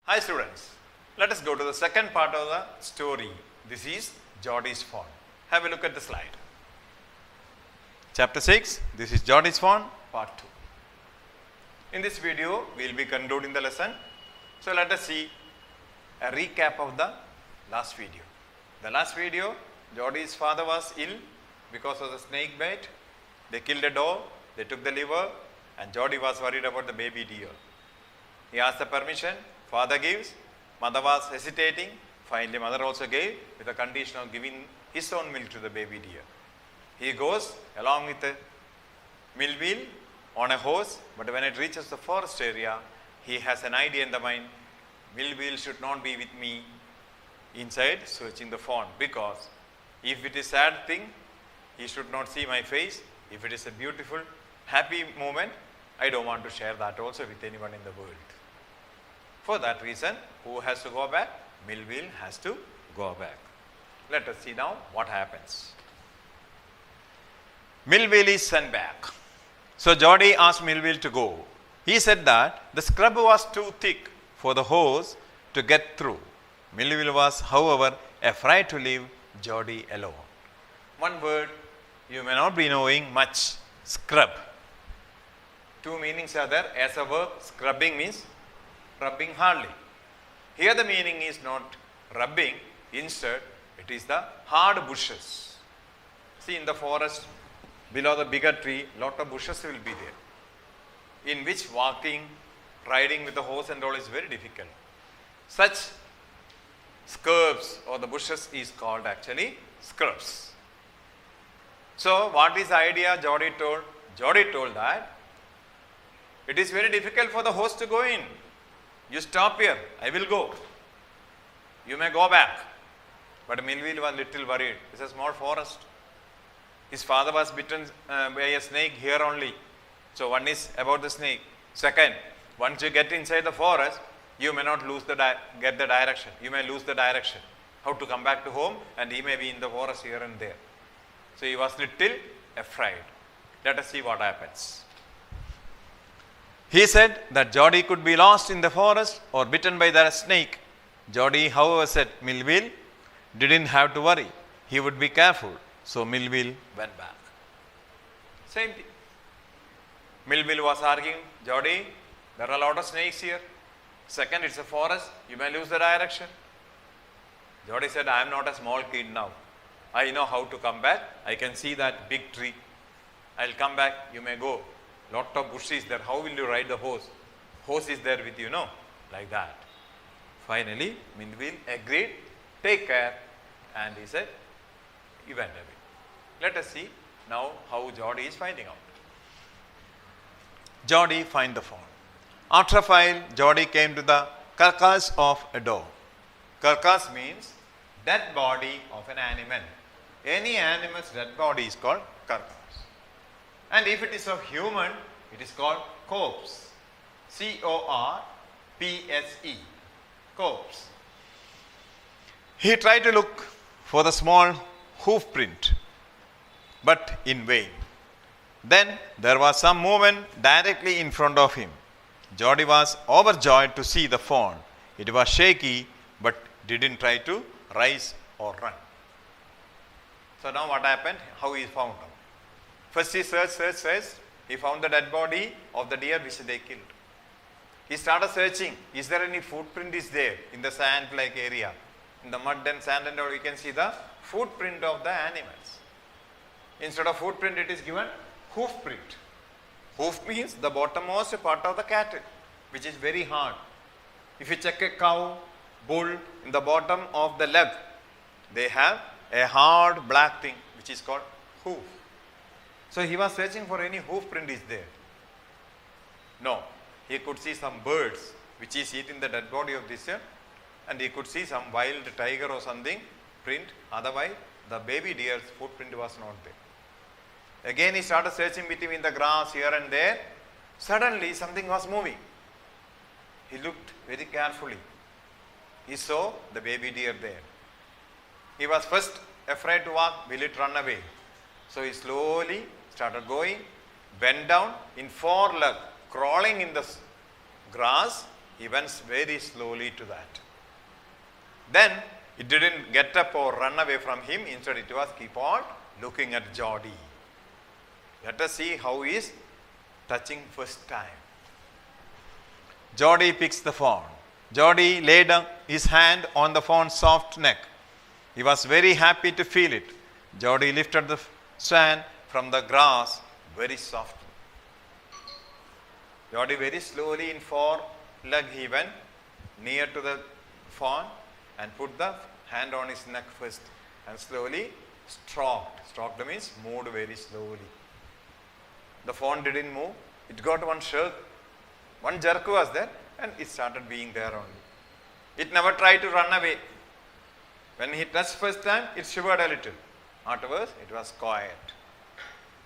Hi students, let us go to the second part of the story. This is Geordie's Fawn. Have a look at the slide. Chapter 6, this is Geordie's Fawn, part 2. In this video, we will be concluding the lesson. So let us see a recap of the last video. The last video, Geordie's father was ill because of the snake bite. They killed a dog, they took the liver, and Geordie was worried about the baby deer. He asked the permission, father gives, mother was hesitating, finally mother also gave with the condition of giving his own milk to the baby deer. He goes along with the mill wheel on a horse, but when it reaches the forest area, he has an idea in the mind, mill wheel should not be with me inside searching the fawn, because if it is a sad thing, he should not see my face. If it is a beautiful, happy moment, I don't want to share that also with anyone in the world. For that reason, who has to go back? Mill wheel has to go back. Let us see now what happens. Mill wheel is sent back. So Geordie asked mill wheel to go. He said that the scrub was too thick for the horse to get through. Mill wheel was, however, afraid to leave Geordie alone. One word you may not be knowing much, scrub. Two meanings are there. As a verb, scrubbing means rubbing hardly. Here the meaning is not rubbing, instead it is the hard bushes. See, in the forest, below the bigger tree, lot of bushes will be there, in which walking, riding with the horse and all is very difficult. Such scrubs or the bushes is called actually scrubs. So what is the idea Geordie told? Geordie told that it is very difficult for the horse to go in. You stop here, I will go. You may go back. But Millwheel was little worried. It's a small forest. His father was bitten by a snake here only. So one is about the snake. Second, once you get inside the forest, you may not get the direction. You may lose the direction. How to come back to home, and he may be in the forest here and there. So he was little afraid. Let us see what happens. He said that Geordie could be lost in the forest or bitten by the snake. Geordie, however, said Millwheel didn't have to worry. He would be careful. So Millwheel went back. Same thing. Millwheel was arguing, Geordie, there are a lot of snakes here. Second, it's a forest. You may lose the direction. Geordie said, I am not a small kid now. I know how to come back. I can see that big tree. I'll come back. You may go. Lot of bushes there. How will you ride the horse? Horse is there with you, no? Like that. Finally, Millwheel agreed, take care, and he said, he went away. Let us see now how Geordie is finding out. Geordie find the fawn. After a while, Geordie came to the carcass of a dog. Carcass means dead body of an animal. Any animal's dead body is called carcass. And if it is of human, it is called corpse. C-O-R-P-S-E. Corpse. He tried to look for the small hoof print, but in vain. Then there was some movement directly in front of him. Geordie was overjoyed to see the fawn. It was shaky, but didn't try to rise or run. So now what happened? How he found out? First he searched. He found the dead body of the deer which they killed. He started searching. Is there any footprint is there in the sand-like area? In the mud and sand and all, you can see the footprint of the animals. Instead of footprint, it is given hoof print. Hoof means the bottommost part of the cattle, which is very hard. If you check a cow, bull, in the bottom of the leg, they have a hard black thing which is called hoof. So he was searching for any hoof print is there. No, he could see some birds which is eating the dead body of this year, and he could see some wild tiger or something print. Otherwise, the baby deer's footprint was not there. Again he started searching between the grass here and there. Suddenly something was moving. He looked very carefully. He saw the baby deer there. He was first afraid to walk. Will it run away? So he slowly started going, bent down in four legs, crawling in the grass He went very slowly to that. Then it didn't get up or run away from him. Instead, it was keep on looking at Jody. Let us see how he is touching first time. Jody picks the fawn. Jody laid his hand on the fawn's soft neck. He was very happy to feel it. Jody lifted the swan from the grass very softly. Jody very slowly in foreleg he went near to the fawn and put the hand on his neck first and slowly stroked. Stroked means moved very slowly. The fawn didn't move. It got one jerk. One jerk was there and it started being there only. It never tried to run away. When he touched first time, it shivered a little. Afterwards, it was quiet.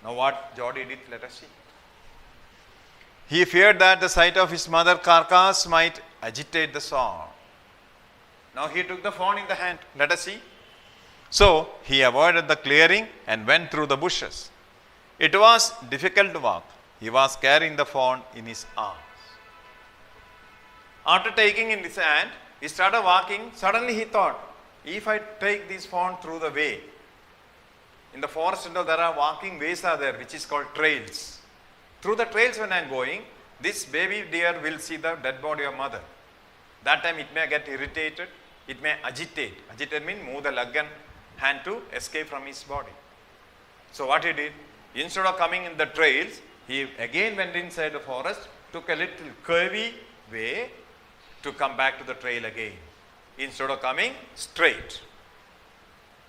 Now what Jody did, let us see. He feared that the sight of his mother carcass might agitate the swan. Now he took the fawn in the hand. Let us see. So he avoided the clearing and went through the bushes. It was difficult to walk. He was carrying the fawn in his arms. After taking in his hand, he started walking. Suddenly he thought, if I take this fawn through the way, in the forest there are walking ways are there, which is called trails. Through the trails when I am going, this baby deer will see the dead body of mother. That time it may get irritated, it may agitate. Agitate means move the leg and hand to escape from his body. So what he did, instead of coming in the trails, he again went inside the forest, took a little curvy way to come back to the trail again, instead of coming straight.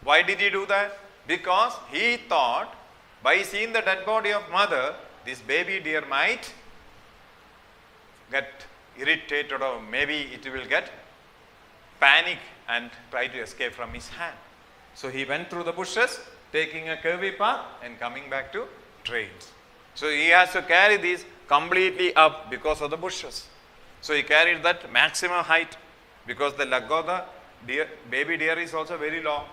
Why did he do that? Because he thought by seeing the dead body of mother, this baby deer might get irritated or maybe it will get panic and try to escape from his hand. So he went through the bushes, taking a curvy path and coming back to trails. So he has to carry these completely up because of the bushes. So he carried that maximum height because the leg of the deer, baby deer is also very long.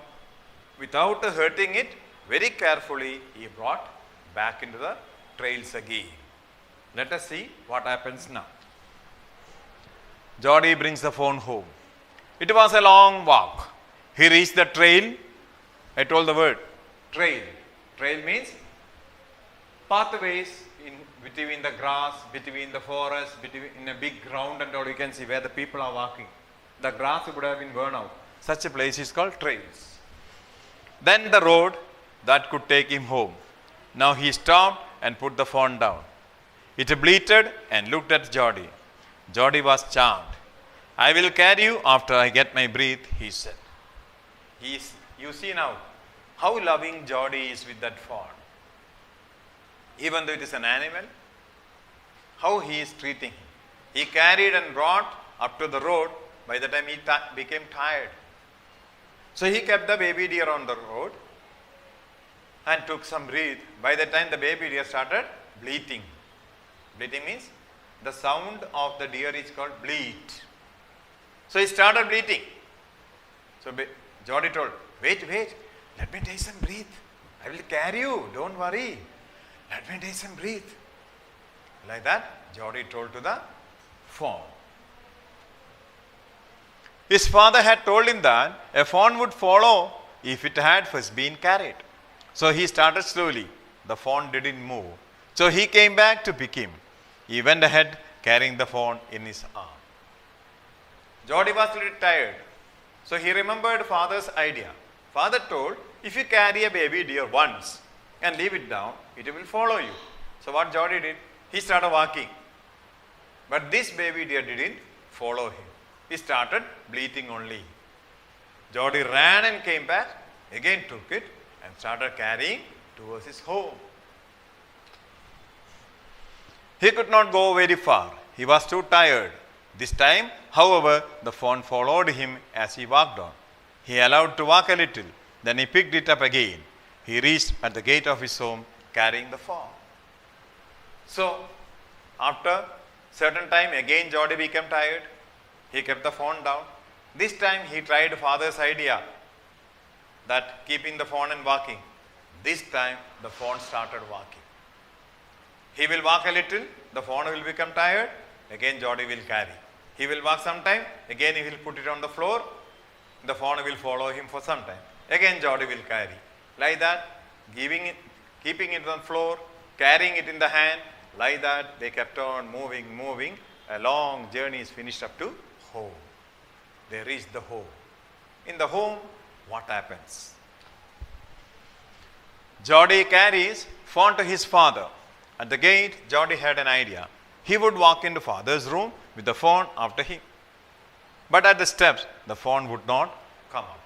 Without hurting it, very carefully he brought back into the trails again. Let us see what happens now. Jody brings the fawn home. It was a long walk. He reached the trail. I told the word trail. Trail means pathways in between the grass, between the forest, in a big ground and all you can see where the people are walking. The grass would have been worn out. Such a place is called trails. Then the road that could take him home. Now he stopped and put the fawn down. It bleated and looked at Jody. Jody was charmed. I will carry you after I get my breath, he said. You see now how loving Jody is with that fawn. Even though it is an animal, how he is treating him. He carried and brought up to the road. By the time he became tired. So he kept the baby deer on the road and took some breath. By the time the baby deer started bleating. Bleating means the sound of the deer is called bleat. So he started bleating. So Jody told, wait, let me take some breath. I will carry you, don't worry. Let me take some breath. Like that, Jody told to the fawn. His father had told him that a fawn would follow if it had first been carried. So he started slowly. The fawn didn't move. So he came back to pick him. He went ahead carrying the fawn in his arm. Jody was a little tired. So he remembered father's idea. Father told, if you carry a baby deer once and leave it down, it will follow you. So what Jody did, he started walking. But this baby deer didn't follow him. He started bleating only. Jody ran and came back, again took it and started carrying towards his home. He could not go very far. He was too tired. This time, however, the fawn followed him as he walked on. He allowed to walk a little. Then he picked it up again. He reached at the gate of his home carrying the fawn. So, after certain time, again Jody became tired. He kept the fawn down. This time he tried father's idea that keeping the fawn and walking. This time the fawn started walking. He will walk a little, the fawn will become tired, again Jody will carry. He will walk sometime, again he will put it on the floor, the fawn will follow him for some time. Again Jody will carry. Like that, keeping it on the floor, carrying it in the hand, like that they kept on moving. A long journey is finished up to home. They reached the home. In the home, what happens? Jody carries fawn to his father. At the gate, Jody had an idea. He would walk into father's room with the fawn after him. But at the steps, the fawn would not come up.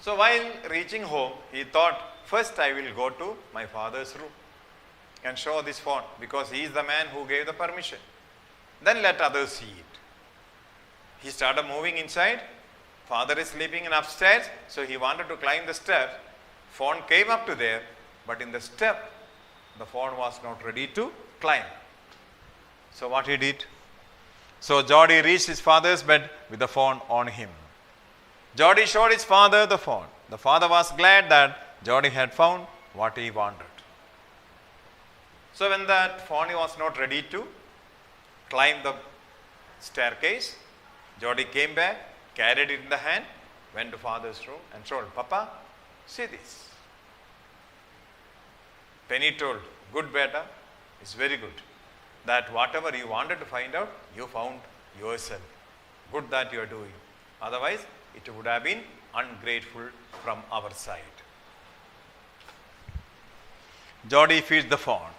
So while reaching home, he thought, first I will go to my father's room and show this fawn, because he is the man who gave the permission. Then let others see it. He started moving inside. Father is sleeping in upstairs, so he wanted to climb the steps. Fawn came up to there, but in the step, the fawn was not ready to climb. So what he did? So Jody reached his father's bed with the fawn on him. Jody showed his father the fawn. The father was glad that Jody had found what he wanted. So when that fawn was not ready to climb the staircase, Jody came back, carried it in the hand, went to father's room and told, Papa, see this. Penny told, good beta, it's very good. That whatever you wanted to find out, you found yourself. Good that you are doing. Otherwise, it would have been ungrateful from our side. Jody feeds the fawn.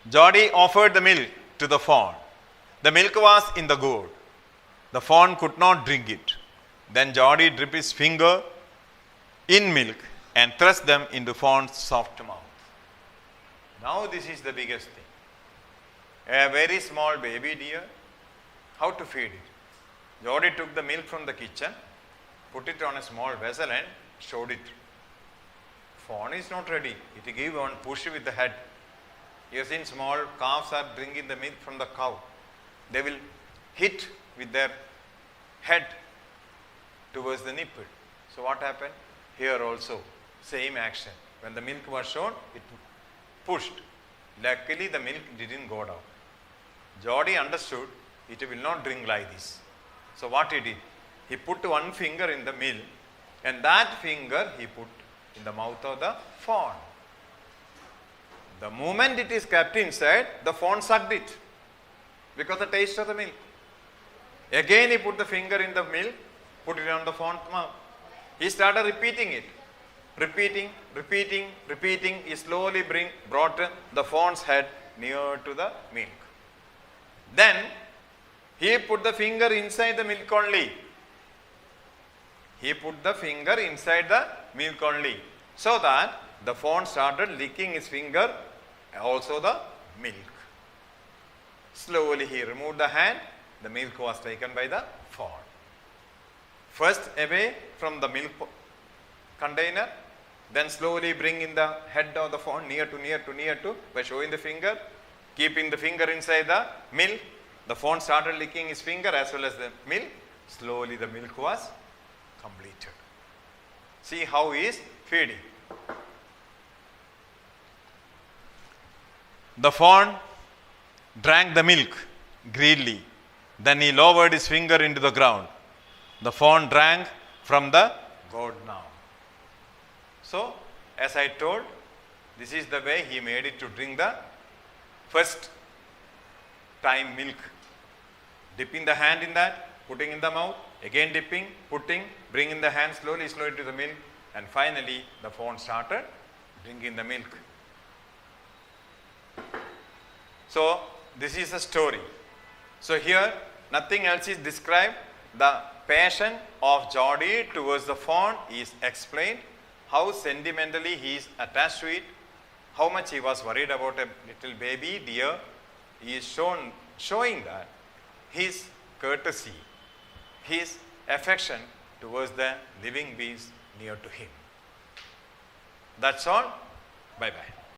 Jody offered the milk to the fawn. The milk was in the gourd. The fawn could not drink it. Then Jody dipped his finger in milk and thrust them into fawn's soft mouth. Now this is the biggest thing. A very small baby deer, how to feed it? Jody took the milk from the kitchen, put it on a small vessel and showed it. Fawn is not ready. It gave one push with the head. You have seen small calves are drinking the milk from the cow. They will hit with their head towards the nipple. So what happened? Here also, same action. When the milk was shown, it pushed. Luckily, the milk didn't go down. Jody understood it will not drink like this. So what he did? He put one finger in the milk and that finger he put in the mouth of the fawn. The moment it is kept inside, the fawn sucked it because the taste of the milk. Again he put the finger in the milk, put it on the fawn's mouth. He started repeating it. Repeating. He slowly brought the fawn's head near to the milk. Then he put the finger inside the milk only. He put the finger inside the milk only, so that the fawn started licking his finger, also the milk. Slowly he removed the hand, the milk was taken by the fawn. First away from the milk container, then slowly bring in the head of the fawn near to by showing the finger, keeping the finger inside the milk. The fawn started licking his finger as well as the milk. Slowly the milk was completed. See how he is feeding. The fawn drank the milk greedily. Then he lowered his finger into the ground. The fawn drank from the gourd now. So, as I told, this is the way he made it to drink the first time milk. Dipping the hand in that, putting in the mouth, again dipping, putting, bringing the hand slowly to the milk, and finally the fawn started drinking the milk. So, this is a story. So, here nothing else is described. The passion of Jody towards the fawn is explained. How sentimentally he is attached to it, how much he was worried about a little baby deer. He is showing that his courtesy, his affection towards the living beings near to him. That's all. Bye-bye.